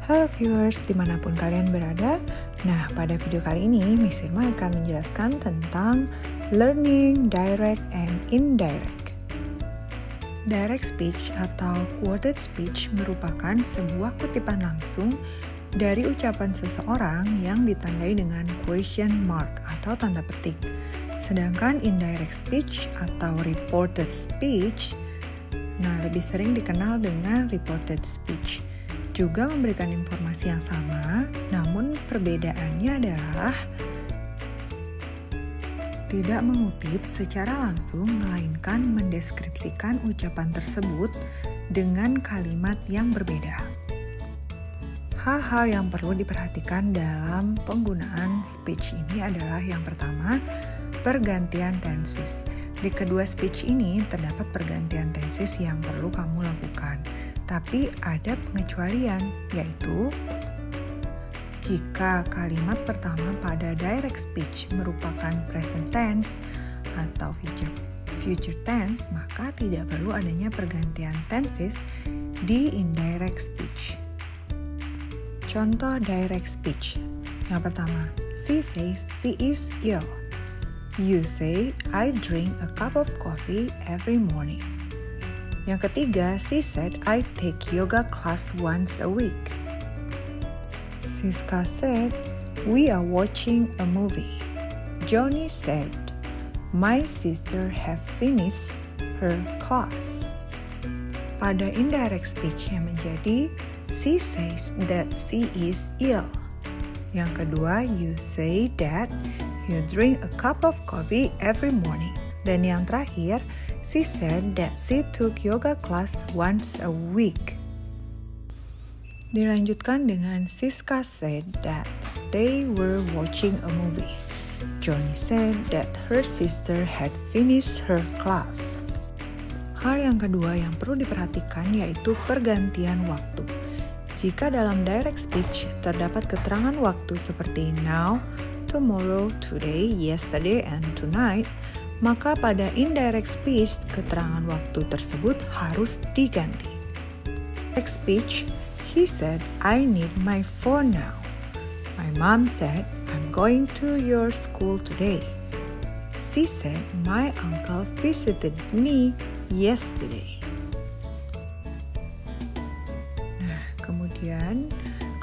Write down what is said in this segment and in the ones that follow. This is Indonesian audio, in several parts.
Halo viewers, dimanapun kalian berada. Nah, pada video kali ini, Miss Irma akan menjelaskan tentang learning direct and indirect. Direct speech atau quoted speech merupakan sebuah kutipan langsung dari ucapan seseorang yang ditandai dengan question mark atau tanda petik. Sedangkan indirect speech atau reported speech, lebih sering dikenal dengan reported speech, juga memberikan informasi yang sama, namun perbedaannya adalah tidak mengutip secara langsung, melainkan mendeskripsikan ucapan tersebut dengan kalimat yang berbeda. Hal-hal yang perlu diperhatikan dalam penggunaan speech ini adalah yang pertama, pergantian tenses. Di kedua speech ini terdapat pergantian tenses yang perlu kamu lakukan. Tapi ada pengecualian, yaitu jika kalimat pertama pada direct speech merupakan present tense atau future tense, maka tidak perlu adanya pergantian tenses di indirect speech. Contoh direct speech. Yang pertama, she says she is ill. You say, I drink a cup of coffee every morning. Yang ketiga, she said, I take yoga class once a week. Siska said, we are watching a movie. Johnny said, my sister have finished her class. Pada indirect speech yang menjadi, she says that she is ill. Yang kedua, you say that you drink a cup of coffee every morning. Dan yang terakhir, she said that she took yoga class once a week. Dilanjutkan dengan Siska said that they were watching a movie. Johnny said that her sister had finished her class. Hal yang kedua yang perlu diperhatikan yaitu pergantian waktu. Jika dalam direct speech terdapat keterangan waktu seperti now, tomorrow, today, yesterday, and tonight, maka pada indirect speech, keterangan waktu tersebut harus diganti. Direct speech, he said, I need my phone now. My mom said, I'm going to your school today. She said, my uncle visited me yesterday. Nah, kemudian,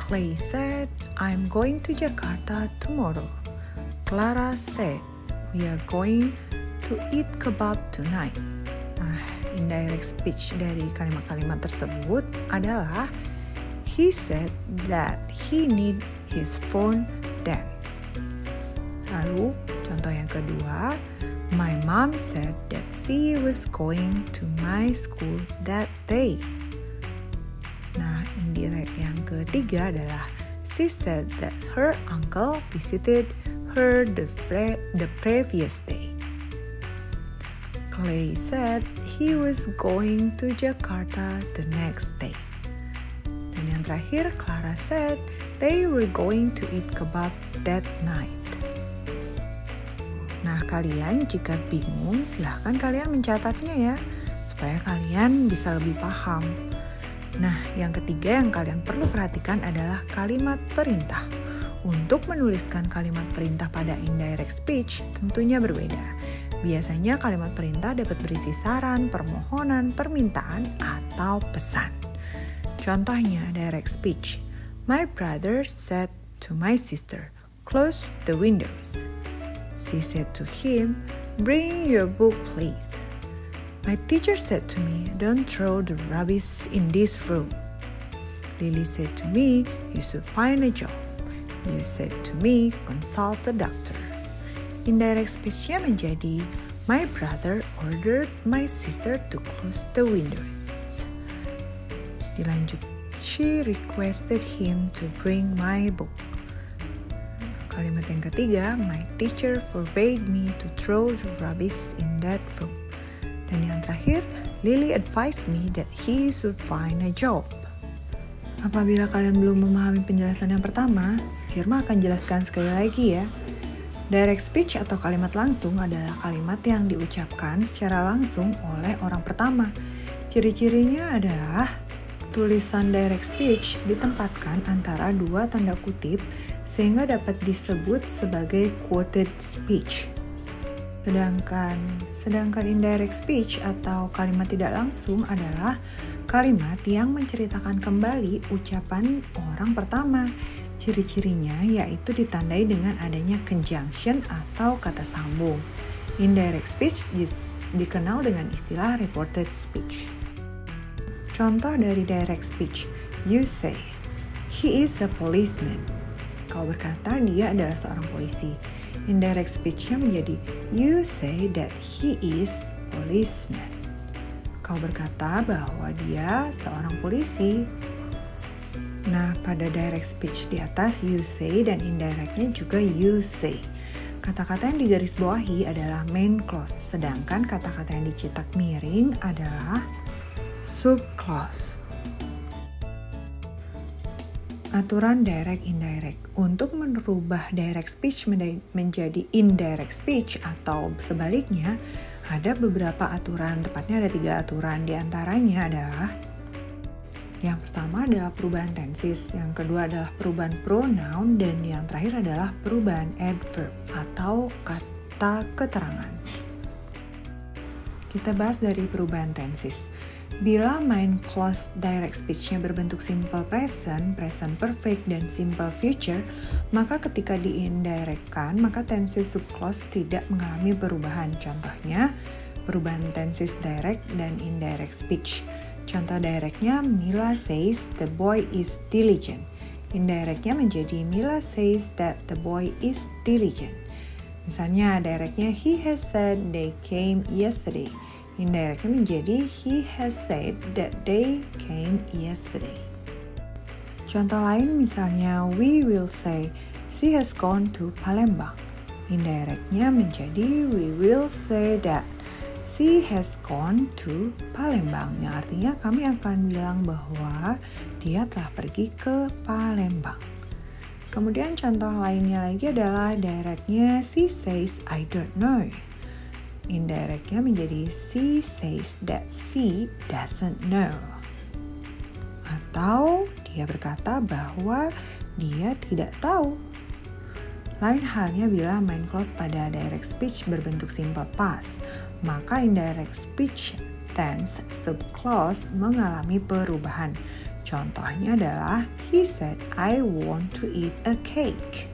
Clay said, I'm going to Jakarta tomorrow. Clara said, we are going to eat kebab tonight. Nah, indirect speech dari kalimat-kalimat tersebut adalah he said that he need his phone then. Lalu, contoh yang kedua, my mom said that she was going to my school that day. Nah, indirect yang ketiga adalah she said that her uncle visited her the previous day. Clay said he was going to Jakarta the next day. Dan yang terakhir, Clara said they were going to eat kebab that night. Nah, kalian jika bingung, silahkan kalian mencatatnya ya, supaya kalian bisa lebih paham. Nah, yang ketiga yang kalian perlu perhatikan adalah kalimat perintah. Untuk menuliskan kalimat perintah pada indirect speech tentunya berbeda. Biasanya kalimat perintah dapat berisi saran, permohonan, permintaan, atau pesan. Contohnya direct speech. My brother said to my sister, close the windows. She said to him, bring your book please. My teacher said to me, don't throw the rubbish in this room. Lily said to me, you should find a job. You said to me, consult the doctor. Indirect speech-nya menjadi, my brother ordered my sister to close the windows. Dilanjut, she requested him to bring my book. Kalimat yang ketiga, my teacher forbade me to throw the rubbish in that room. Dan yang terakhir, Lily advised me that he should find a job. Apabila kalian belum memahami penjelasan yang pertama, Sirma akan jelaskan sekali lagi ya. Direct speech atau kalimat langsung adalah kalimat yang diucapkan secara langsung oleh orang pertama. Ciri-cirinya adalah Tulisan direct speech ditempatkan antara dua tanda kutip sehingga dapat disebut sebagai quoted speech. Sedangkan indirect speech atau kalimat tidak langsung adalah kalimat yang menceritakan kembali ucapan orang pertama. Ciri-cirinya yaitu ditandai dengan adanya conjunction atau kata sambung. Indirect speech dikenal dengan istilah reported speech. Contoh dari direct speech, you say, he is a policeman. Kau berkata dia adalah seorang polisi. Indirect speech-nya menjadi, you say that he is policeman. Kau berkata bahwa dia seorang polisi. Nah, pada direct speech di atas, you say dan indirectnya juga you say. Kata-kata yang digarisbawahi adalah main clause, sedangkan kata-kata yang dicetak miring adalah subclause. Aturan direct indirect. Untuk merubah direct speech menjadi indirect speech atau sebaliknya, ada beberapa aturan, tepatnya ada 3 aturan. Di antaranya adalah yang pertama adalah perubahan tenses, yang kedua adalah perubahan pronoun, dan yang terakhir adalah perubahan adverb atau kata keterangan. Kita bahas dari perubahan tenses. Bila main clause direct speech-nya berbentuk simple present, present perfect, dan simple future, maka ketika diindirectkan, maka tenses subclause tidak mengalami perubahan. Contohnya, perubahan tenses direct dan indirect speech. Contoh directnya, Mila says the boy is diligent. Indirectnya menjadi Mila says that the boy is diligent. Misalnya directnya, he has said they came yesterday. Indirectnya menjadi he has said that they came yesterday. Contoh lain misalnya, we will say she has gone to Palembang. Indirectnya menjadi we will say that she has gone to Palembang, yang artinya kami akan bilang bahwa dia telah pergi ke Palembang. Kemudian contoh lainnya lagi adalah directnya she says I don't know. Indirectnya menjadi she says that she doesn't know. Atau dia berkata bahwa dia tidak tahu. Lain halnya bila main clause pada direct speech berbentuk simple past, maka indirect speech tense subclause mengalami perubahan. Contohnya adalah he said I want to eat a cake.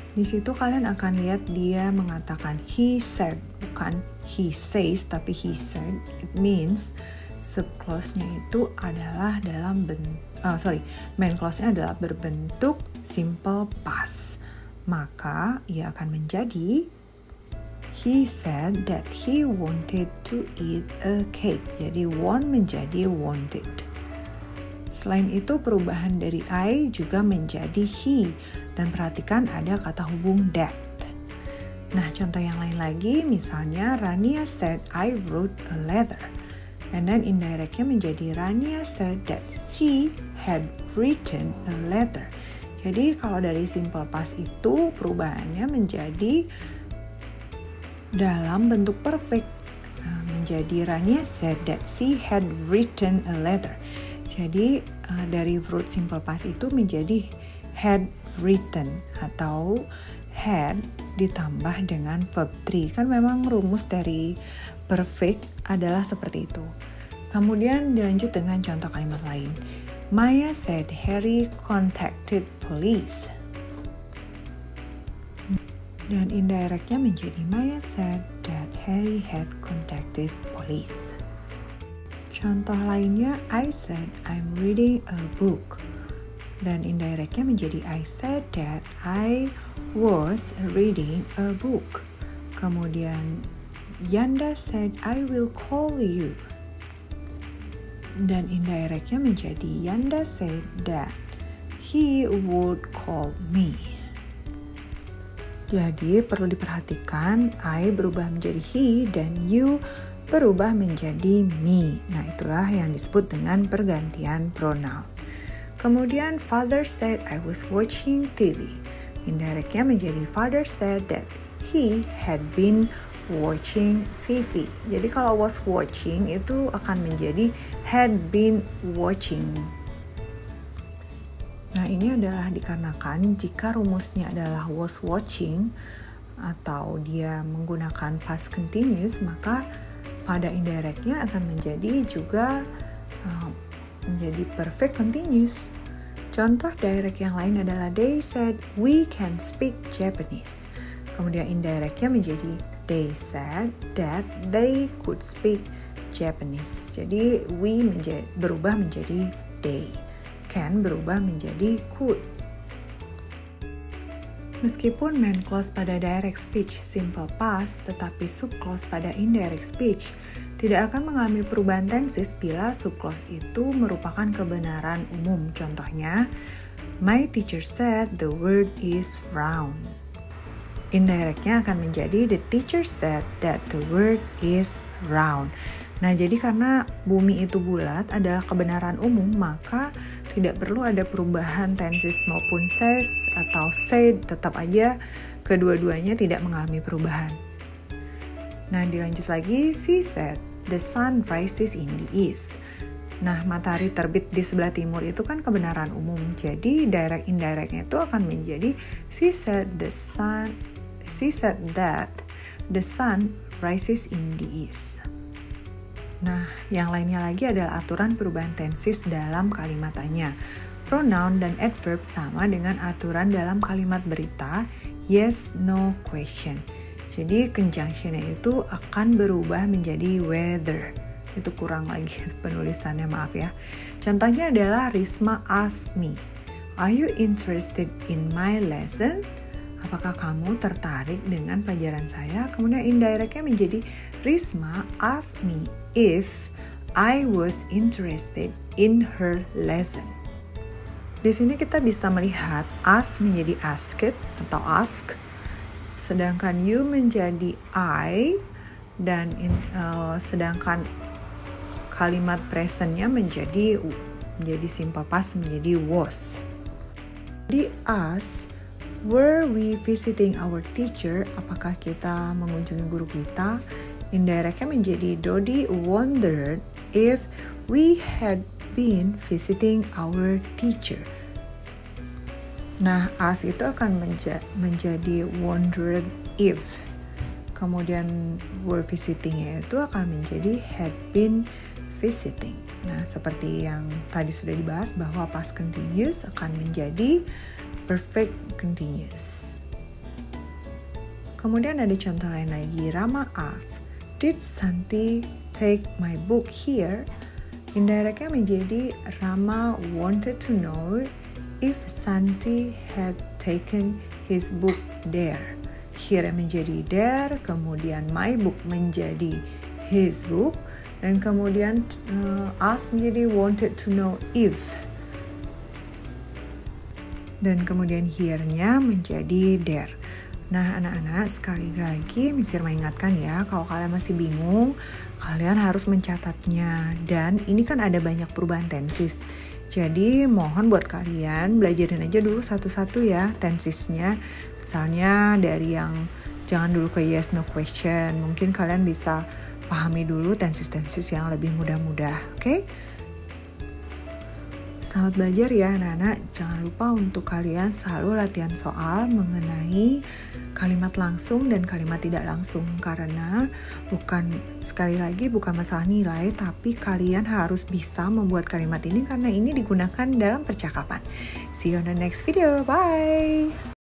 Di situ kalian akan lihat dia mengatakan he said, bukan he says, tapi he said. It means subclause-nya itu adalah main clause-nya adalah berbentuk simple past. Maka ia akan menjadi he said that he wanted to eat a cake. Jadi want menjadi wanted. Selain itu perubahan dari I juga menjadi he. Dan perhatikan ada kata hubung that. Nah, contoh yang lain lagi, misalnya Rania said I wrote a letter. And then indirectnya menjadi Rania said that she had written a letter. Jadi kalau dari simple past itu perubahannya menjadi dalam bentuk perfect. Menjadi Rania said that she had written a letter. Jadi dari verb simple past itu menjadi had written atau had ditambah dengan verb 3. Kan memang rumus dari perfect adalah seperti itu. Kemudian dilanjut dengan contoh kalimat lain. Maya said Harry contacted police. Dan indirectnya menjadi Maya said that Harry had contacted police. Contoh lainnya, I said I'm reading a book. Dan indirectnya menjadi I said that I was reading a book. Kemudian Yanda said I will call you. Dan indirectnya menjadi Yanda said that he would call me. Jadi perlu diperhatikan I berubah menjadi he dan you berubah menjadi me. Nah, itulah yang disebut dengan pergantian pronoun. Kemudian father said I was watching TV. Indirectnya menjadi father said that he had been watching TV. Jadi kalau was watching itu akan menjadi had been watching. Nah, ini adalah dikarenakan jika rumusnya adalah was watching atau dia menggunakan past continuous, maka pada indirectnya akan menjadi juga menjadi perfect continuous. Contoh direct yang lain adalah they said we can speak Japanese. Kemudian indirectnya menjadi they said that they could speak Japanese. Jadi we berubah menjadi they. Can berubah menjadi could. Meskipun main clause pada direct speech simple past, tetapi subclause pada indirect speech tidak akan mengalami perubahan tenses bila subclause itu merupakan kebenaran umum. Contohnya, my teacher said the world is round. Indirectnya akan menjadi the teacher said that the world is round. Nah, jadi karena bumi itu bulat adalah kebenaran umum, maka tidak perlu ada perubahan tenses maupun says atau said, tetap aja kedua-duanya tidak mengalami perubahan. Nah, dilanjut lagi, she said the sun rises in the east. Nah, matahari terbit di sebelah timur itu kan kebenaran umum. Jadi direct indirectnya itu akan menjadi she said that the sun rises in the east. Nah, yang lainnya lagi adalah aturan perubahan tenses dalam kalimat tanya. Pronoun dan adverb sama dengan aturan dalam kalimat berita yes, no, question. Jadi conjunctionnya itu akan berubah menjadi whether. Itu kurang lagi penulisannya, maaf ya. Contohnya adalah Risma ask me, are you interested in my lesson? Apakah kamu tertarik dengan pelajaran saya? Kemudian indirectnya menjadi Risma ask me if I was interested in her lesson. Di sini kita bisa melihat ask menjadi asked atau ask, sedangkan you menjadi I, dan sedangkan kalimat presentnya menjadi simple past menjadi was. Di ask, were we visiting our teacher? Apakah kita mengunjungi guru kita? Indirectnya menjadi Dodi wondered if we had been visiting our teacher. Nah, as itu akan menjadi wondered if. Kemudian were visiting-nya itu akan menjadi had been visiting. Nah, seperti yang tadi sudah dibahas bahwa past continuous akan menjadi perfect continuous. Kemudian ada contoh lain lagi, Rama asks, did Santi take my book here? Indirectnya menjadi Rama wanted to know if Santi had taken his book there. Here menjadi there, kemudian my book menjadi his book, dan kemudian ask menjadi wanted to know if. Dan kemudian here-nya menjadi there. Nah, anak-anak, sekali lagi Miss Irma ingatkan ya, kalau kalian masih bingung, kalian harus mencatatnya. Dan ini kan ada banyak perubahan tenses. Jadi mohon buat kalian belajarin aja dulu satu-satu ya tensesnya. Misalnya dari yang jangan dulu ke yes no question. Mungkin kalian bisa pahami dulu tenses-tenses yang lebih mudah-mudah, oke? Selamat belajar ya anak-anak. Jangan lupa untuk kalian selalu latihan soal mengenai kalimat langsung dan kalimat tidak langsung. Karena sekali lagi bukan masalah nilai, tapi kalian harus bisa membuat kalimat ini karena ini digunakan dalam percakapan. See you on the next video. Bye!